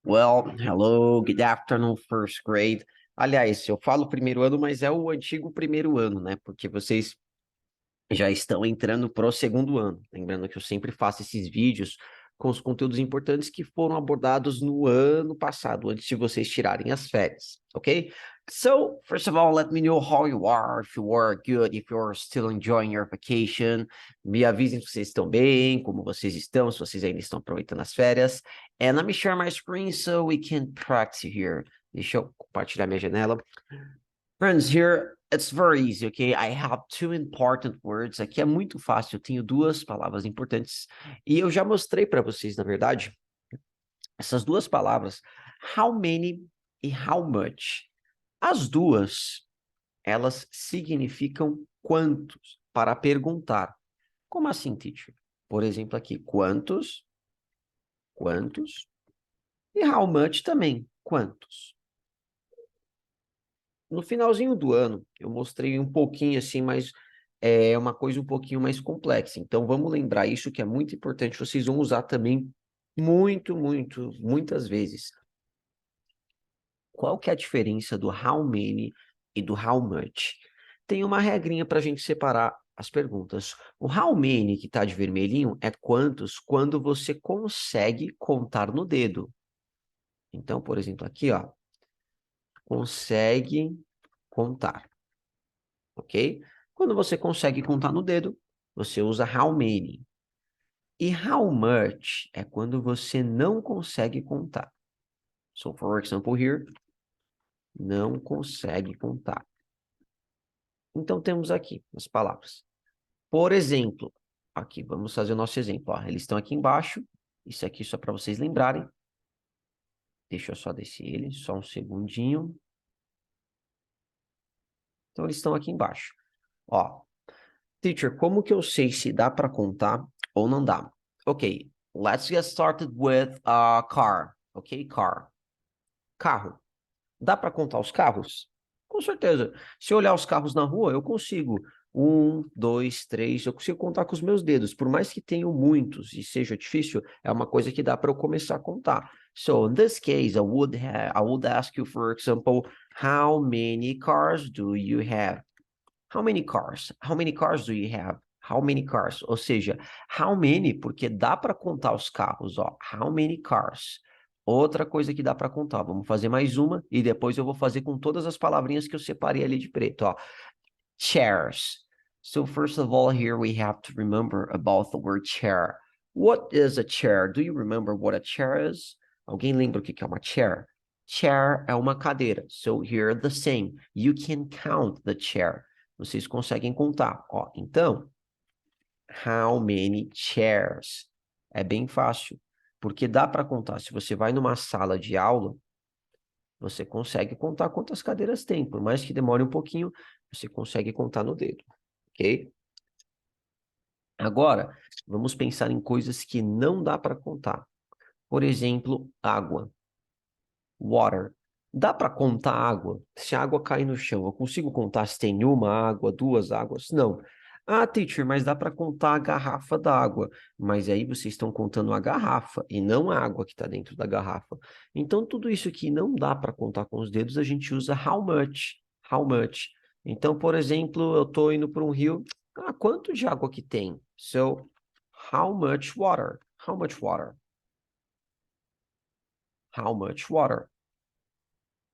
Well, hello, good afternoon, first grade. Aliás, eu falo primeiro ano, mas é o antigo primeiro ano, né? Porque vocês já estão entrando pro segundo ano. Lembrando que eu sempre faço esses vídeos com os conteúdos importantes que foram abordados no ano passado, antes de vocês tirarem as férias, ok? So, first of all, let me know how you are, if you are good, if you're still enjoying your vacation. Me avisem se vocês estão bem, como vocês estão, se vocês ainda estão aproveitando as férias. And let me share my screen so we can practice here. Deixa eu compartilhar minha janela. Friends, here it's very easy, okay? I have two important words. Aqui é muito fácil, eu tenho duas palavras importantes. E eu já mostrei para vocês, na verdade, essas duas palavras, how many e how much. As duas, elas significam quantos, para perguntar. Como assim, teacher? Por exemplo, aqui, quantos, quantos, e how much também, quantos. No finalzinho do ano, eu mostrei um pouquinho assim, mas é uma coisa um pouquinho mais complexa. Então, vamos lembrar isso que é muito importante. Vocês vão usar também muitas vezes. Qual que é a diferença do how many e do how much? Tem uma regrinha para a gente separar as perguntas. O how many, que está de vermelhinho, é quantos quando você consegue contar no dedo. Então, por exemplo, aqui, ó, consegue contar. Ok? Quando você consegue contar no dedo, você usa how many. E how much é quando você não consegue contar. So, for example, here, não consegue contar. Então, temos aqui as palavras. Por exemplo, aqui, vamos fazer o nosso exemplo. Ó, eles estão aqui embaixo. Isso aqui só para vocês lembrarem. Deixa eu só descer ele, só um segundinho. Então, eles estão aqui embaixo. Ó, teacher, como que eu sei se dá para contar ou não dá? Ok, let's get started with a car. Ok, car. Carro. Dá para contar os carros? Com certeza. Se eu olhar os carros na rua, eu consigo. Um, dois, três, eu consigo contar com os meus dedos. Por mais que tenham muitos e seja difícil, é uma coisa que dá para eu começar a contar. So, in this case, I would ask you, for example, how many cars do you have? How many cars? How many cars do you have? How many cars? Ou seja, how many, porque dá para contar os carros, ó. How many cars? Outra coisa que dá para contar. Vamos fazer mais uma e depois eu vou fazer com todas as palavrinhas que eu separei ali de preto, ó. Chairs. So first of all, here we have to remember about the word chair. What is a chair? Do you remember what a chair is? Alguém lembra o que é uma chair? Chair é uma cadeira. So here the same. You can count the chair. Vocês conseguem contar. Ó, então, how many chairs? É bem fácil, porque dá para contar. Se você vai numa sala de aula, você consegue contar quantas cadeiras tem. Por mais que demore um pouquinho, você consegue contar no dedo, ok? Agora, vamos pensar em coisas que não dá para contar. Por exemplo, água. Water. Dá para contar água? Se a água cair no chão, eu consigo contar se tem uma água, duas águas? Não. Ah, teacher, mas dá para contar a garrafa d'água. Mas aí vocês estão contando a garrafa e não a água que está dentro da garrafa. Então, tudo isso que não dá para contar com os dedos, a gente usa how much. How much. Então, por exemplo, eu estou indo para um rio. Ah, quanto de água que tem? So, how much water? How much water? How much water?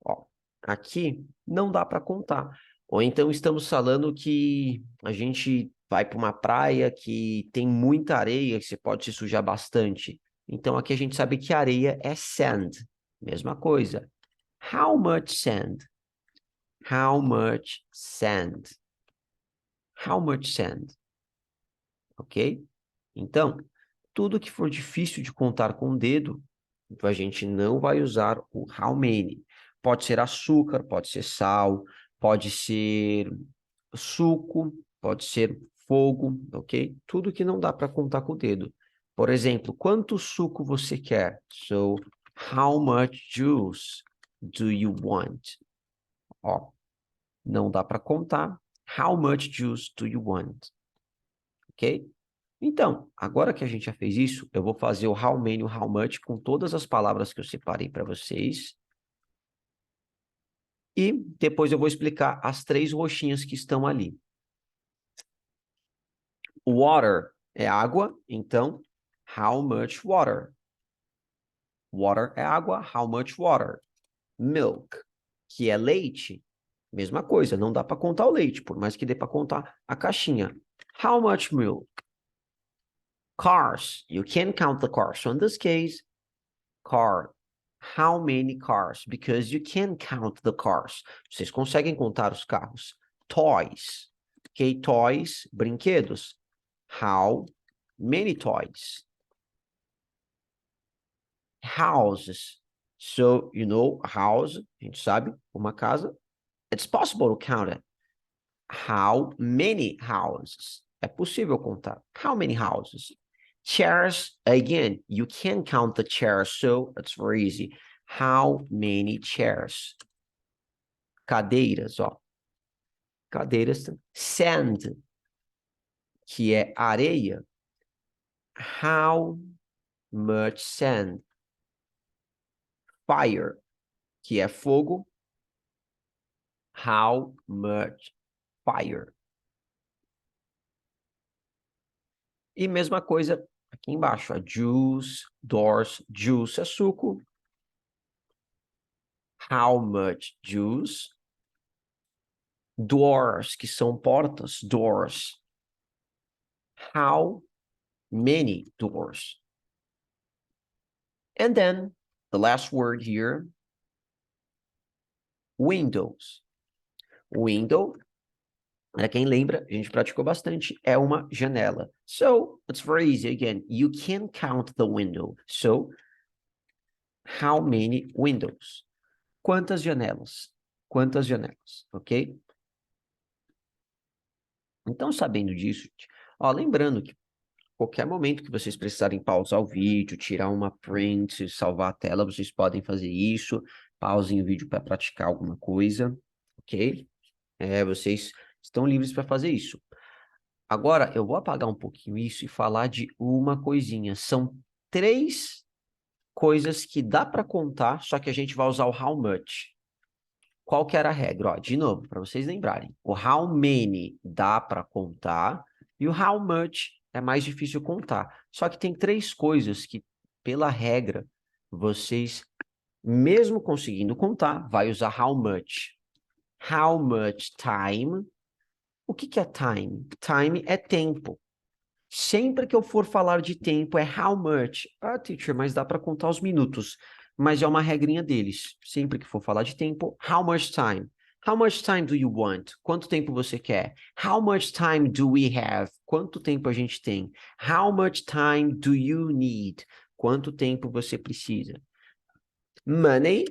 Ó, aqui não dá para contar. Ou então estamos falando que a gente vai para uma praia que tem muita areia, que você pode se sujar bastante. Então aqui a gente sabe que areia é sand. Mesma coisa. How much sand? How much sand? How much sand? Ok? Então, tudo que for difícil de contar com o dedo, a gente não vai usar o how many. Pode ser açúcar, pode ser sal, pode ser suco, pode ser fogo, ok? Tudo que não dá para contar com o dedo. Por exemplo, quanto suco você quer? So, how much juice do you want? Ó, não dá para contar. How much juice do you want? Ok? Então, agora que a gente já fez isso, eu vou fazer o how many, o how much com todas as palavras que eu separei para vocês. E depois eu vou explicar as 3 roxinhas que estão ali. Water é água, então, how much water? Water é água, how much water? Milk, que é leite, mesma coisa, não dá para contar o leite, por mais que dê para contar a caixinha. How much milk? Cars, you can count the cars. So in this case, car. How many cars? Because you can count the cars. Vocês conseguem contar os carros. Toys. Ok? Toys, brinquedos. How many toys? Houses. So, you know, house, a gente sabe, uma casa. It's possible to count it. How many houses? É possível contar. How many houses? Chairs, again, you can count the chairs, so it's very easy. How many chairs? Cadeiras, ó. Cadeiras. Sand, que é areia. How much sand? Fire, que é fogo. How much fire? E mesma coisa aqui embaixo, a juice, doors, juice é suco. How much juice? Doors, que são portas, doors. How many doors? And then the last word here, windows. Window, para quem lembra, a gente praticou bastante, é uma janela. So, it's very easy. Again, you can count the window. So, how many windows? Quantas janelas? Quantas janelas, ok? Então, sabendo disso, ó, lembrando que qualquer momento que vocês precisarem pausar o vídeo, tirar uma print, salvar a tela, vocês podem fazer isso. Pausem o vídeo para praticar alguma coisa, ok? Vocês estão livres para fazer isso. Agora, eu vou apagar um pouquinho isso e falar de uma coisinha. São 3 coisas que dá para contar, só que a gente vai usar o how much. Qual que era a regra? Ó, de novo, para vocês lembrarem. O how many dá para contar e o how much é mais difícil contar. Só que tem 3 coisas que, pela regra, vocês, mesmo conseguindo contar, vai usar how much. How much time? O que é time? Time é tempo. Sempre que eu for falar de tempo é how much. Ah, teacher, mas dá para contar os minutos. Mas é uma regrinha deles. Sempre que for falar de tempo, how much time? How much time do you want? Quanto tempo você quer? How much time do we have? Quanto tempo a gente tem? How much time do you need? Quanto tempo você precisa? Money.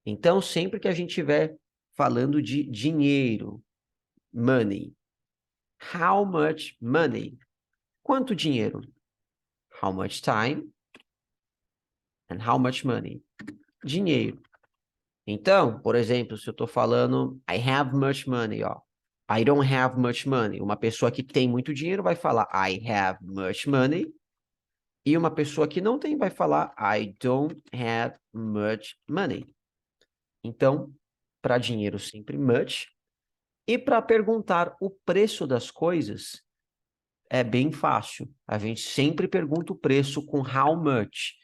Então, sempre que a gente estiver falando de dinheiro, money. How much money? Quanto dinheiro? How much time? And how much money? Dinheiro. Então, por exemplo, se eu estou falando I have much money, ó. I don't have much money. Uma pessoa que tem muito dinheiro vai falar I have much money. E uma pessoa que não tem vai falar I don't have much money. Então, para dinheiro sempre much. E para perguntar o preço das coisas, é bem fácil. A gente sempre pergunta o preço com how much.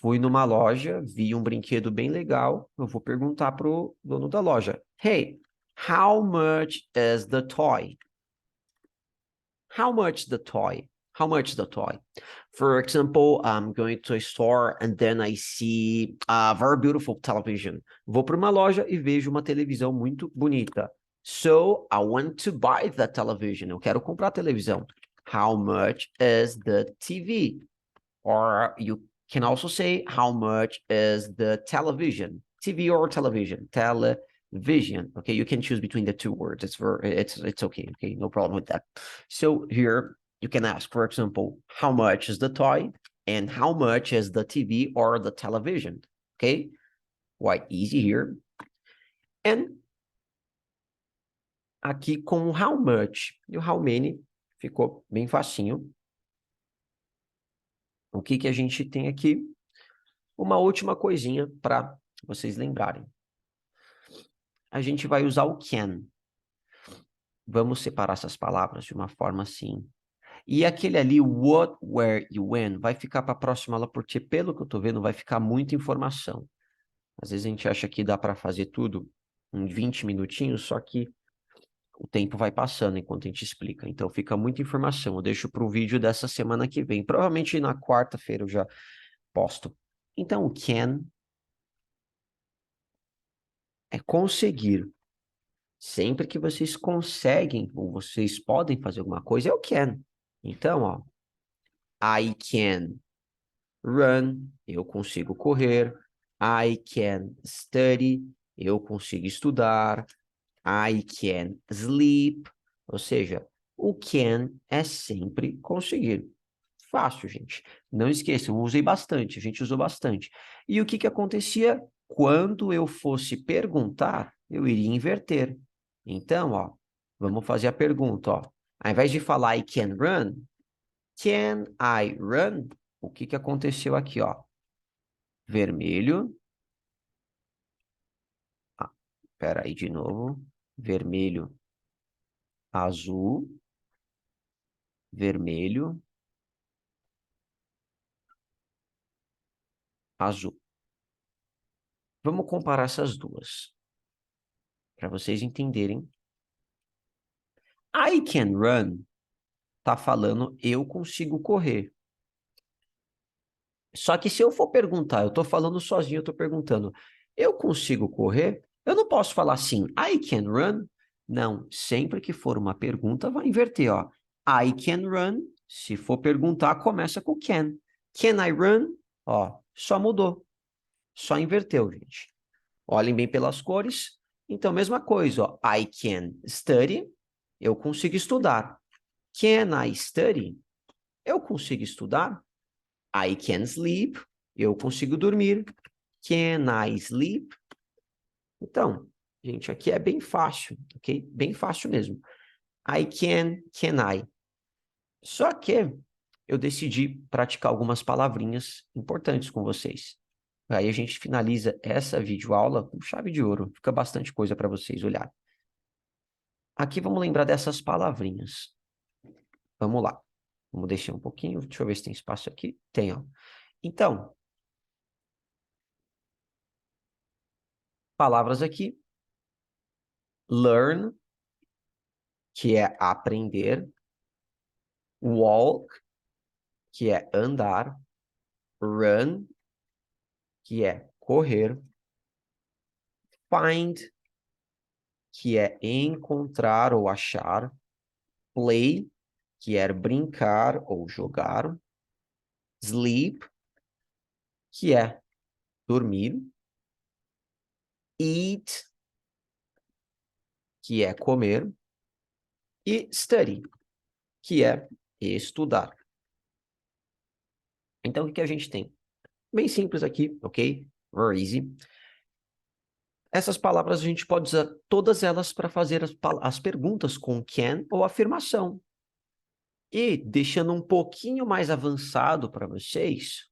Fui numa loja, vi um brinquedo bem legal, eu vou perguntar pro dono da loja. Hey, how much is the toy? How much the toy? How much the toy? For example, I'm going to a store and then I see a very beautiful television. Vou para uma loja e vejo uma televisão muito bonita. So, I want to buy the television. Eu quero comprar a televisão. How much is the TV? Or you can also say how much is the television, TV or television, television. Okay, you can choose between the 2 words. It's okay. Okay, no problem with that. So here you can ask, for example, how much is the toy and how much is the TV or the television? Okay, quite easy here. And aqui com how much e o how many Ficou bem facinho. O que que a gente tem aqui? Uma última coisinha para vocês lembrarem. A gente vai usar o can. Vamos separar essas palavras de uma forma assim. E aquele ali, what, where e when, vai ficar para a próxima aula, porque pelo que eu estou vendo, vai ficar muita informação. Às vezes a gente acha que dá para fazer tudo em 20 minutinhos, só que o tempo vai passando enquanto a gente explica. Então fica muita informação. Eu deixo para o vídeo dessa semana que vem. Provavelmente na quarta-feira eu já posto. Então o can é conseguir. Sempre que vocês conseguem ou vocês podem fazer alguma coisa, é o can. Então, ó, I can run, eu consigo correr. I can study, eu consigo estudar. I can sleep, ou seja, o can é sempre conseguir. Fácil, gente. Não esqueçam, eu usei bastante, a gente usou bastante. E o que que acontecia? Quando eu fosse perguntar, eu iria inverter. Então, ó, vamos fazer a pergunta, ó. Ao invés de falar I can I run? O que que aconteceu aqui, ó? Vermelho. Ah, espera aí de novo. Vermelho, azul, vermelho, azul. Vamos comparar essas duas, para vocês entenderem. I can run tá falando eu consigo correr. Só que se eu for perguntar, eu tô falando sozinho, eu tô perguntando, eu consigo correr? Eu não posso falar assim, I can run. Não, sempre que for uma pergunta, vai inverter, ó. I can run. Se for perguntar, começa com can. Can I run? Ó, só mudou. Só inverteu, gente. Olhem bem pelas cores. Então, mesma coisa, ó. I can study. Eu consigo estudar. Can I study? Eu consigo estudar? I can sleep. Eu consigo dormir. Can I sleep? Então, gente, aqui é bem fácil, ok? Bem fácil mesmo. I can I. Só que eu decidi praticar algumas palavrinhas importantes com vocês. Aí a gente finaliza essa videoaula com chave de ouro. Fica bastante coisa para vocês olharem. Aqui vamos lembrar dessas palavrinhas. Vamos lá. Vamos deixar um pouquinho. Deixa eu ver se tem espaço aqui. Tem, ó. Então, palavras aqui. Learn, que é aprender. Walk, que é andar. Run, que é correr. Find, que é encontrar ou achar. Play, que é brincar ou jogar. Sleep, que é dormir. Eat, que é comer. E study, que é estudar. Então, o que a gente tem? Bem simples aqui, ok? Very easy. Essas palavras a gente pode usar todas elas para fazer as perguntas com can ou afirmação. E, deixando um pouquinho mais avançado para vocês,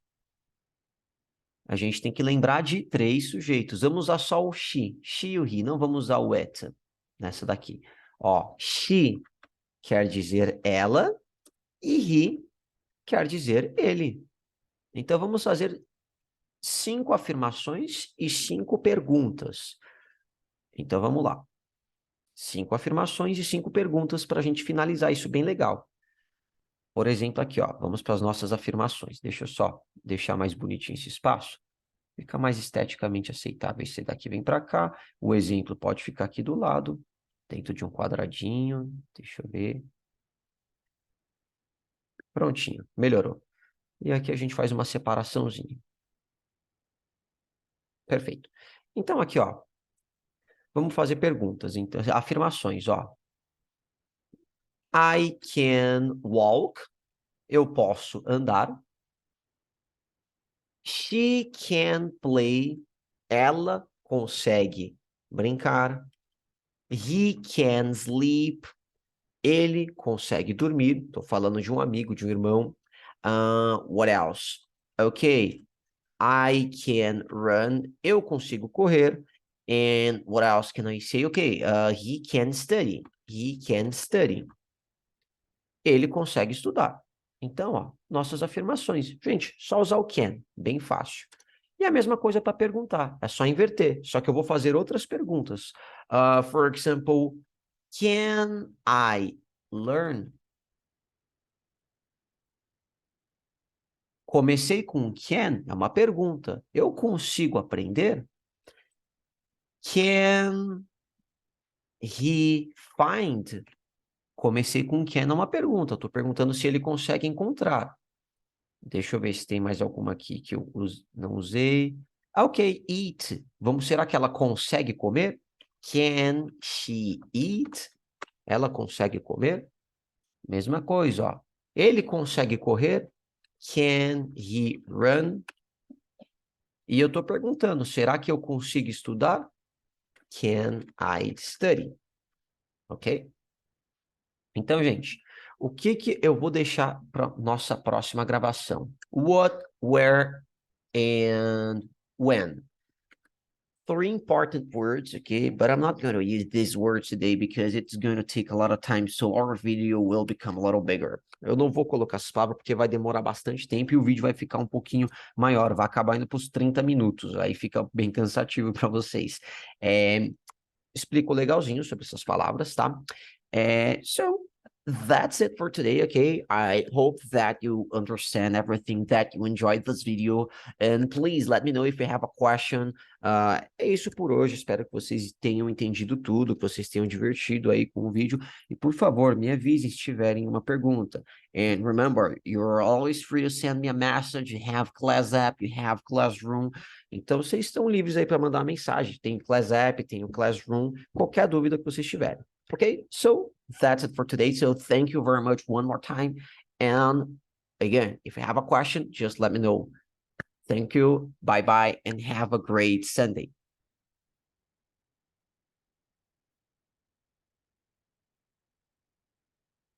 a gente tem que lembrar de 3 sujeitos. Vamos usar só o she e o he, não vamos usar o it nessa daqui. Ó, she quer dizer ela e he quer dizer ele. Então, vamos fazer 5 afirmações e 5 perguntas. Então, vamos lá. 5 afirmações e 5 perguntas para a gente finalizar isso bem legal. Por exemplo, aqui, ó, vamos para as nossas afirmações. Deixa eu só deixar mais bonitinho esse espaço. Fica mais esteticamente aceitável. Esse daqui vem para cá. O exemplo pode ficar aqui do lado, dentro de um quadradinho. Deixa eu ver. Prontinho, melhorou. E aqui a gente faz uma separaçãozinha. Perfeito. Então, aqui, ó, vamos fazer perguntas. Então, afirmações, ó. I can walk. Eu posso andar. She can play. Ela consegue brincar. He can sleep. Ele consegue dormir. Estou falando de um amigo, de um irmão. What else? Ok. I can run. Eu consigo correr. And what else can I say? Ok. He can study. He can study. Ele consegue estudar. Então, ó, nossas afirmações. Gente, só usar o can. Bem fácil. E a mesma coisa para perguntar. É só inverter. Só que eu vou fazer outras perguntas. For example, can I learn? Comecei com can, é uma pergunta. Eu consigo aprender? Can he find? Comecei com can, é uma pergunta. Estou perguntando se ele consegue encontrar. Deixa eu ver se tem mais alguma aqui que eu não usei. Ok, eat. Será que ela consegue comer? Can she eat? Ela consegue comer? Mesma coisa, ó. Ele consegue correr? Can he run? E eu estou perguntando, será que eu consigo estudar? Can I study? Ok? Então, gente, o que eu vou deixar para nossa próxima gravação? What, where, and when. 3 important words, okay? But I'm not going to use these words today because it's going to take a lot of time, so our video will become a little bigger. Eu não vou colocar essas palavras porque vai demorar bastante tempo e o vídeo vai ficar um pouquinho maior, vai acabar indo para os 30 minutos, aí fica bem cansativo para vocês. Explico legalzinho sobre essas palavras, tá? So, that's it for today, okay? I hope that you understand everything, that you enjoyed this video, and please let me know if you have a question. É isso por hoje, espero que vocês tenham entendido tudo, que vocês tenham divertido aí com o vídeo, e por favor, me avisem se tiverem uma pergunta. And remember, you're always free to send me a message, you have Class App, you have Classroom, então vocês estão livres aí para mandar uma mensagem, tem Class App, tem o Classroom, qualquer dúvida que vocês tiverem. Okay, so that's it for today. So thank you very much one more time. And again, if you have a question, just let me know. Thank you. Bye-bye and have a great Sunday.